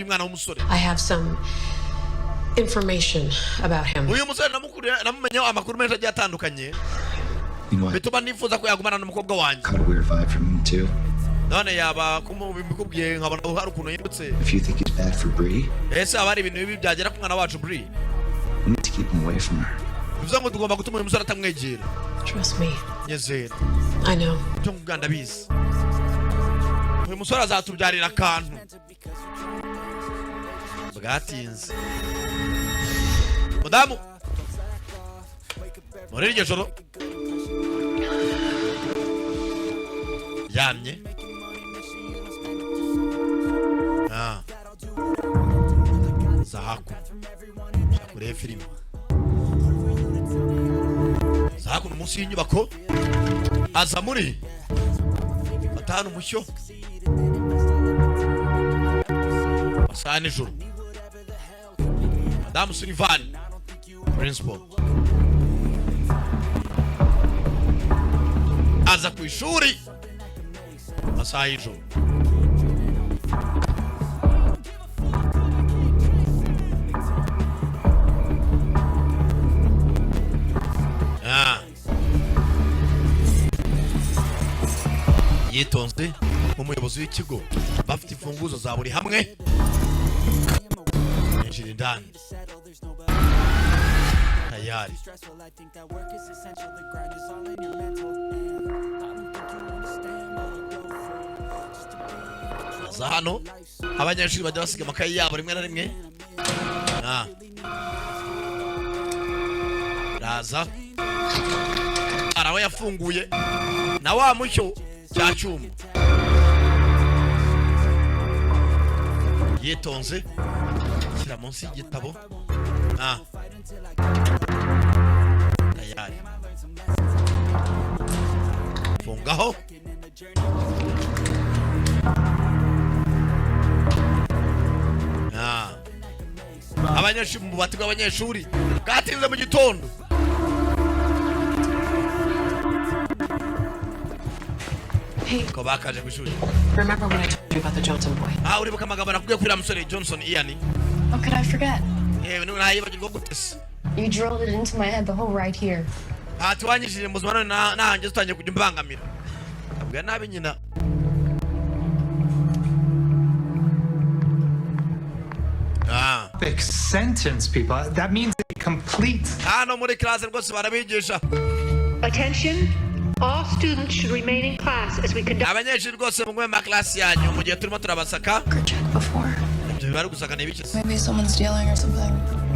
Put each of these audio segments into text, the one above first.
uyu mwana w'umusore. I have some information about him. Uyu musore namumenyeho amakuru menshi agiye atandukanye. Bituma nifuza ko yagumana n'umukobwa wanjye. Got a weird vibe from him too. None yaba kumubikubwiye nkabona uhari ukuntu yindutse. If you think he's bad for Bree, ese abari ibintu bibi byagera ku mwana wacu Bree. we need to keep him away from her. Bivuze ngo tugomba gutuma uyu musore atamwegera. Trust me. Nyezera. I know. Cyo nganda bizi. Uyu musore azatubyarira akantu. Bwatinze. Madamu. Muri iryo joro. Yamye. Zahaku. Shakure filime. Zahaku munsi y'inyubako. Aza muri. Atanu mushyo. Basana ijoro. Madame Sullivan. Principal. Aza ku ishuri. Masaha y'ijoro. Yitonze umuyobozi w'ikigo bafite imfunguzo za buri hamwe. Yinjira indani. Tayari. Aza hano abanyeshuri bajya basiga amakayi yabo rimwe na rimwe. Raza arawe yafunguye na wa mucyo cya cyuma. Yitonze shyira munsi y'igitabo. Tayari. Fungaho. Abanyeshuri mu bati bw'abanyeshuri bwatinze mu gitondo. Hey, ko bakaje kwishuri. Remember what I told you about the Johnson boy? Uribuka amagambo nakubwiye kuri musore Johnson Ian? How could I forget? Nayibagirwa gutese. You drilled it into my head the whole right here. Twanyishije muzwana nanjye tutangiye kujya mbangamira. Abwa nabi nyina. Big sentence, people. That means complete. Hano muri class rwose barabigisha. Attention. All students should remain in class as we conduct. Abanyeshuri rwose mugwe mu class yanyu mu gihe turimo turabasaka. Check before. Bari gusaka n'ibiki? Maybe someone's stealing or something.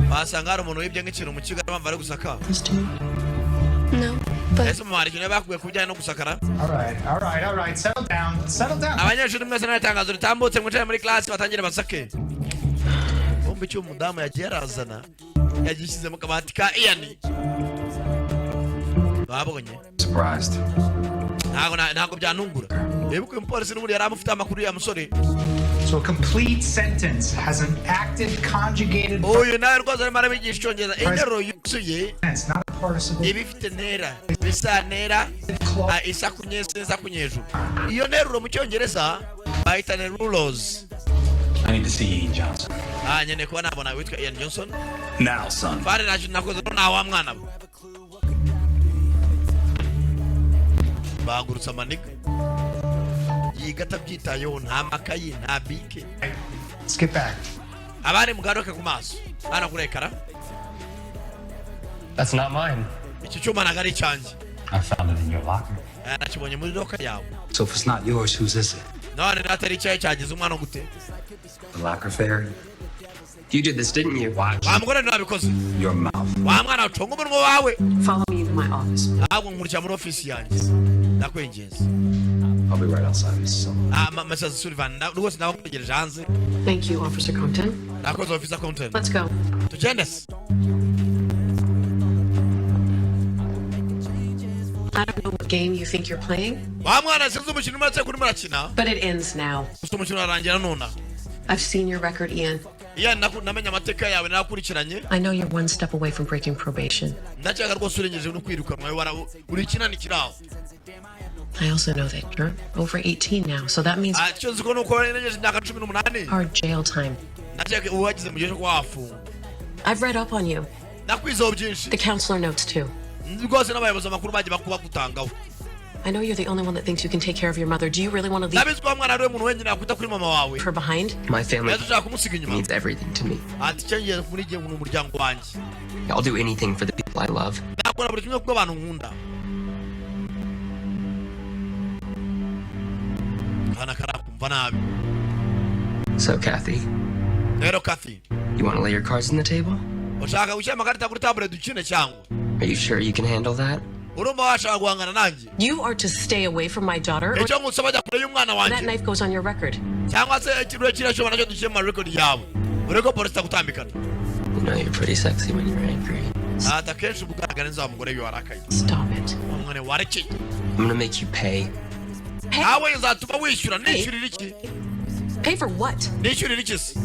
Basanga hari umuntu wibye nk'ikintu mu kigo bamva bari gusaka. No, but ese mu marikino bakuye kujyana no gusakara. All right. Settle down. Abanyeshuri mwese n'atangazo ritambutse mwicaye muri class batangire basake. Bombe cyo mudamu yagiye arazana. Yagishyize mu kabati ka Ian. Babonye. Surprised. Ntago byanungura. Ebuko umupolisi n'umuri yaramufite amakuru ya musore. So a complete sentence has an active conjugated verb. Oyo nawe rwose arimo arabigisha icyongereza. Interuro yuzuye. It's not a participle. Ibifite ntera. Bisa ntera. Isa kunyese isa kunyeju. Iyo nteruro mu cyongereza bayita ne rules. I need to see Ian Johnson. Nyene ko nabona witwa Ian Johnson. Now, son. Fare nakoze na wa mwana. Bagurutsa maniga. Yigata byitayeho nta makayi nta bike. Let's get back. Abari mugaruke ku maso. Hano kurekara. That's not mine. Iki cyuma nagari cyanjye. I found it in your locker. Nakibonye muri locker yawe. So if it's not yours, whose is it? None natari cyaye cyagize umwana gute. The locker fairy. You did this, didn't you? Watch. Wamugore nabikoze. Your mouth. Wa mwana utonga umunwa wawe. Follow me to my office. Ntabwo nkurikira muri office yanjye. Ndakwinginze. I'll be right outside, Mrs. Sullivan. Mrs. Sullivan, rwose nawe kutegereje hanze. Thank you, Officer Compton. Nakoze officer Compton. Let's go. Tugende. I don't know what game you think you're playing. Wa mwana sinzi umukino umaze kuri murakina. But it ends now. Gusa umukino arangira nona. I've seen your record, Ian. Ian, namenye amateka yawe nakurikiranye. I know you're one step away from breaking probation. Ndacyaga rwose urengeje no kwirukanwa uri kinani kiraho. I also know that you're over 18 now, so that means cyo ziko nuko urengeje imyaka 18. hard jail time. nateke uwagize mu gihe cyo kwafunga. I've read up on you. Nakwizeho byinshi. The counselor notes too. Rwose n'abayobozi makuru baje bakuba gutangaho. I know you're the only one that thinks you can take care of your mother. Do you really want to leave Nabizwa mwana rwe muntu wenyine akwita kuri mama wawe. her behind? My family means everything to me. Ati cyangye muri gihe mu muryango wanjye. I'll do anything for the people I love. Nakora buri kimwe kuko abantu nkunda. Kana karakumva nabi. So, Kathy, Rero Kathy, you want to lay your cards on the table? ushaka gushyira amakarita kuri table dukine cyangwa? Are you sure you can handle that? Urumva washaka guhangana nanjye? You are to stay away from my daughter, or Icyo ngusaba jya kure y'umwana that wanjye. knife goes on your record. Cyangwa se ikirwe kirashobora cyo dushyira mu record yawe. Ureko polisi gutambikana. You know you're pretty sexy when you're angry. Ata kenshi ubugaragara nza mugore yo arakaye. Stop it. Umwana warekeye. I'm gonna make you pay. Nawe nzatuma wishyura nishyurira iki? Pay for what? Nishyurira iki se?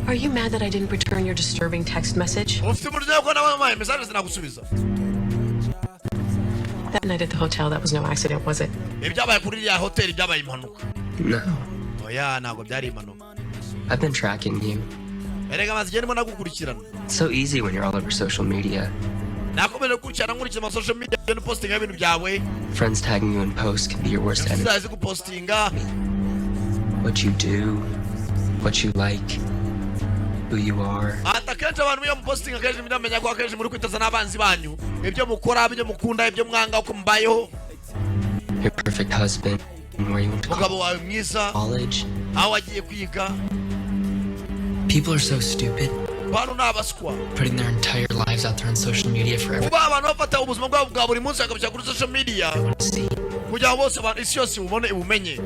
Are you mad that I didn't return your disturbing text message? Ufite uburyo bwo nawe mama message zinagusubiza. That night at the hotel, that was no accident, was it? Ibyabaye kuri ya hotel byabaye impanuka. No. Oya ntabwo byari impanuka. I've been tracking you. Erega maze igenda nagukurikirana. It's so easy when you're all over social media. Nakomeje gukurikirana nkurikije ama social media no posting ibintu byawe. Friends tagging you in posts can be your worst enemy. Uzaze gupostinga. What you do, what you like, who you are. Atakenje abantu iyo postinga kenshi ndamenya ko akenshi muri kwitaza n'abanzi banyu. Ibyo mukora, ibyo mukunda, ibyo mwanga uko mbayeho. Your perfect husband, and where you went to Mugabo wawe mwiza. college. Aho wagiye kwiga. People are so stupid, Bantu n'abaswa. putting their entire lives out there on social media for everyone Kuba abantu bafata ubuzima bwabo bwa buri munsi bakabishyira kuri social media. to see. Kugira ngo bose abantu isi yose ubone ubumenye.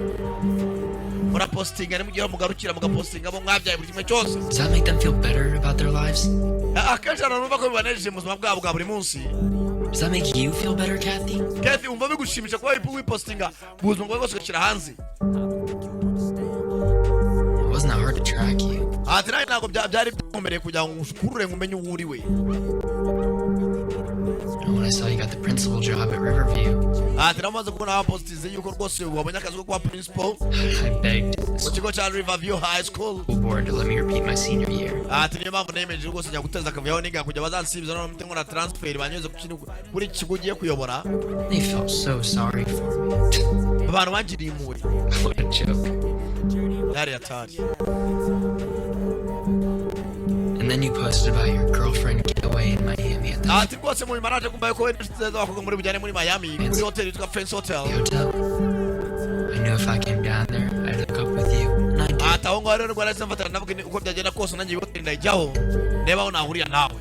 Murapostinga ni mugihe mugarukira mugapostinga bo mwabyaye buri kimwe cyose. Does that make them feel better about their lives? Akenshi abantu bumva ko bibanejeje mu buzima bwabo bwa buri munsi. Does that make you feel better, Kathy? Kathy umva bigushimisha kuba wipostinga ubuzima bwawe bwose ugashyira hanze. It wasn't that hard to track you. Ati nawe ntabwo byari bikomereye kugira ngo ukurure ngo umenye uwo uri we. When I saw you got the principal job at Riverview, Ati namaze kubona abapostinze yuko rwose wabonye akazi ko kuba principal I begged the mu school kigo cya Riverview High School. board to let me repeat my senior year. Ati niyo mpamvu nemeje rwose njya guteza akavuyo niga kujya bazansibiza no mute nkora transfer banyuze kuri kigo ugiye kuyobora. They felt so sorry for me. Abantu bangiriye impuhwe. What a joke. Yari atari. And then you posted about your girlfriend getaway in Miami at the Ati rwose mu maraje kumbaye ko wenda inshuti zawe muri bujyane muri Miami kuri hotel yitwa Fence Hotel. hotel. I knew if I came down there, I'd hook up with you. And I did. Ati aho ngaho rero rwaraze mfatana navuga uko byagenda kose nanjye hotel ndajyaho. Ndeba aho nahuriya nawe.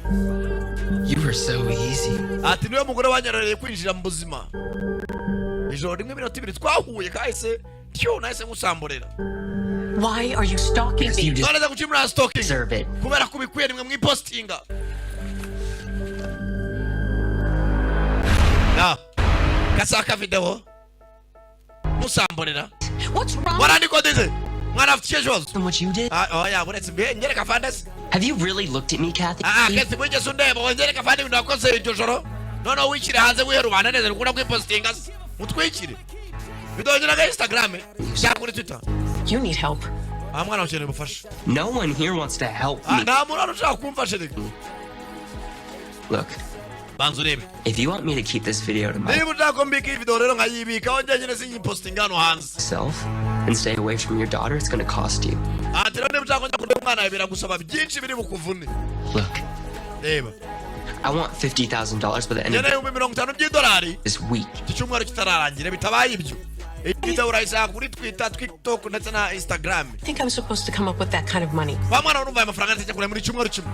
You were so easy. Ati niwe mugore wanyarareye kwinjira mu buzima. Ijoro rimwe minota ibiri twahuye kahise tyo nahise ngusamborera. Why are you stalking Yes, you me? did. None kuchimura stalking. Deserve it. Kubera kubikwiye nimwe mwipostinga. Na. Kasaka video. Musamborera. What's wrong? Warandiko dize. Mwana afite kibazo. And what you did? Oh yeah, buretse mbe ngereka fandas. Have you really looked at me, Kathy? Kese kwenye sundeba ngereka fandi bintu akoze iryo joro. None wikire hanze wiherubana neza ukunda kwipostinga. Mutwikire. Bidonyera ga Instagram. Cyangwa kuri Twitter. You need help. Mwana ukeneye ubufasha. No one here wants to help me. Nta muntu ushaka kumfasha reka. Look, Banzu rebe. if you want me to keep this video to Niba ushaka mbika video rero nkayibika onje nyine sinyipostinga hano hanze. myself and stay away from your daughter, it's going to cost you. Ati rero niba ushaka kujya kureba umwana bibera gusaba byinshi biri bukuvune. Look, Reba. I want $50,000 by the end of Nyene $50,000 by'idolari. this week. Iki cyumweru kitararangira bitabaye ibyo. Video urayisanga kuri Twitter, TikTok ndetse na Instagram. I think I'm supposed to come up with that kind of money. Bamwana urumva amafaranga atajya kure muri cyumweru kimwe.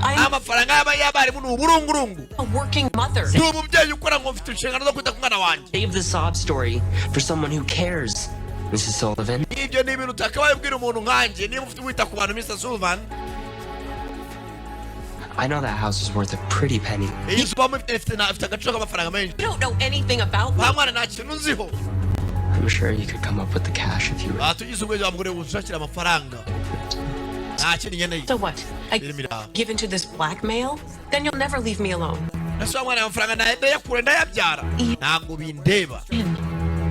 I'm Amafaranga y'abarimu ni uburungurungu. a working mother. Ndi umubyeyi ukora ngo mfite inshingano zo kwita ku mwana wanjye. Save the sob story for someone who cares, Mrs. Sullivan. Ibyo ni ibintu utakabaye ubwira umuntu nkanjye niba ufite wita ku bantu Mr. Sullivan. I know that house is worth a pretty penny. Iyi suba ifite agaciro k'amafaranga menshi. You don't know anything about me. Bamwana nta kintu nziho. I'm sure you could come up with the cash if you were. Tugize ubwenge wa mugore ushakira amafaranga. Nta kintu nkeneye. So what? I Irimira. give into this blackmail? Then you'll never leave me alone. Nasuba mwana amafaranga ndayakura ndayabyara. Ntabwo bindeba.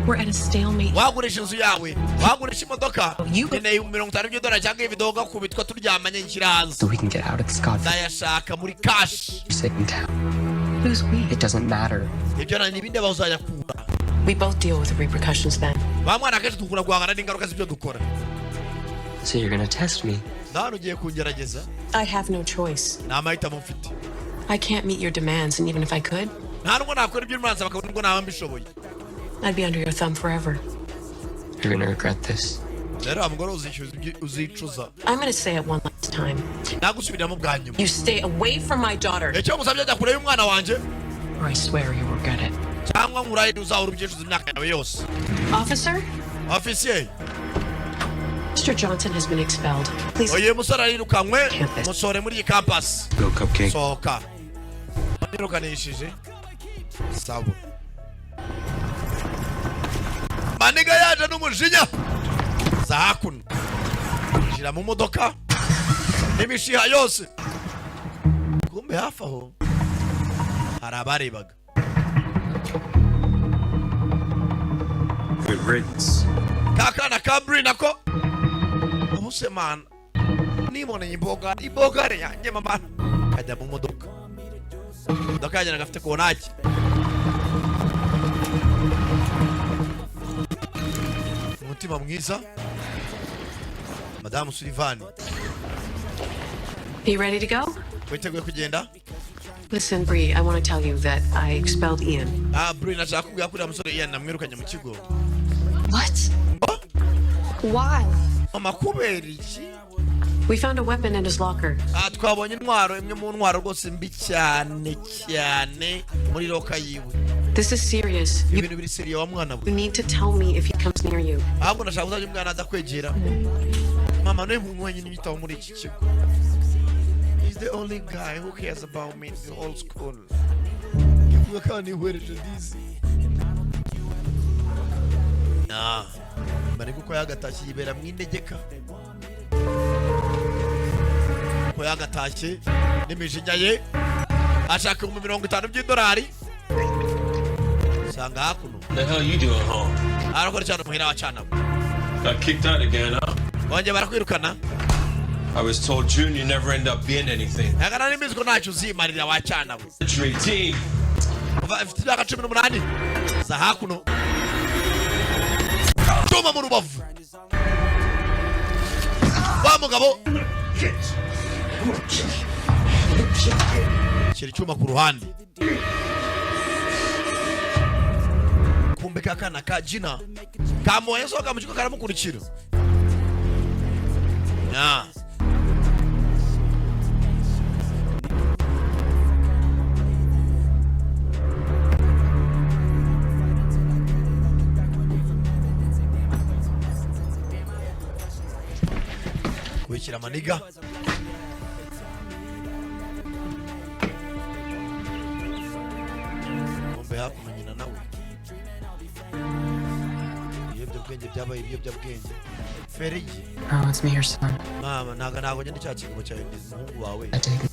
We're at a stalemate. wagurisha inzu yawe wagurisha imodoka You- nkeneye $50 cyangwa ibidoga kubitwa turyamanye nkiraza So we can get out of this goddamn ndayashaka muri cash sick town. Who's we? It doesn't matter. ibyo na nibinde bazayakura We both deal with the repercussions then. bamwana kenshi dukura guhangana n'ingaruka z'ibyo dukora So you're gonna test me. none ugiye kungerageza I have no choice. nta mahitamo mfite I can't meet your demands, and even if I could, nta nubwo nakora ibyo urumanza bakabona ubwo naba mbishoboye I'd be under your thumb forever. You're gonna regret this. rero wa mugore uzicuza I'm gonna say it one last time. nagusubiramo bwa nyuma You stay away from my daughter, icyo musabye ajya kure y'umwana wanjye or I swear you will regret it. cyangwa nkuraye uzahora ubyicuza imyaka yawe yose Officer, ofisiye Mr. Johnson has been expelled. Please. uyu musore arirukanywe Campus. musore muri iyi campus Go, Cupcake. sohoka yirukanishije sawa maniga yaje n'umujinya za hakuno yinjira mu modoka n'imishiha yose kumbe hafi aho hari abarebaga Good riddance. kakana kabri nako ubuse man nimone imbogare yanjye mama kajya mu modoka imodoka yanjye gafite konaki umutima mwiza madamu Sullivan You ready to go? witeguye kugenda Listen, Bree, I want to tell you that I expelled Ian. Bree nashaka kubwira kuri musore Ian namwirukanye mu kigo What? Why? mama kubera iki We found a weapon in his locker. twabonye intwaro imwe mu ntwaro rwose mbi cyane cyane muri loka yiwe This is serious. ibintu biri seriye wa mwana You we need to tell me if he comes near you. ahubwo ndashaka uzajya umwana adakwegera mama niwe muntu wenyine unyitaho muri iki kigo he's the only guy who cares about me in the whole school ivuga kandi ihwereje dizi bari kuko yagatashye yibera mu inegeka ko yagatashye n'imijinya ye ashaka $50 sanga hakuno The hell you doing home? arakora cyane muhira wacana Got kicked out again, huh? bonje barakwirukana I was told June you never end up being anything. yagana n'imizigo ntacyo uzimarira wacana Century team. ifite imyaka 18 za hakuno tuma mu rubavu wa mugabo shira icyuma ku ruhande kumbe kakana ka jina kamoye soka mu kigo karamukurikira kubikira amaniga kumbe hakuno nyina nawe ibiyobyabwenge byabaye ibiyobyabwenge ferigi Oh, it's me, your son. mama ntago njye ndi cya kigabo cyawe ndi umuhungu wawe I take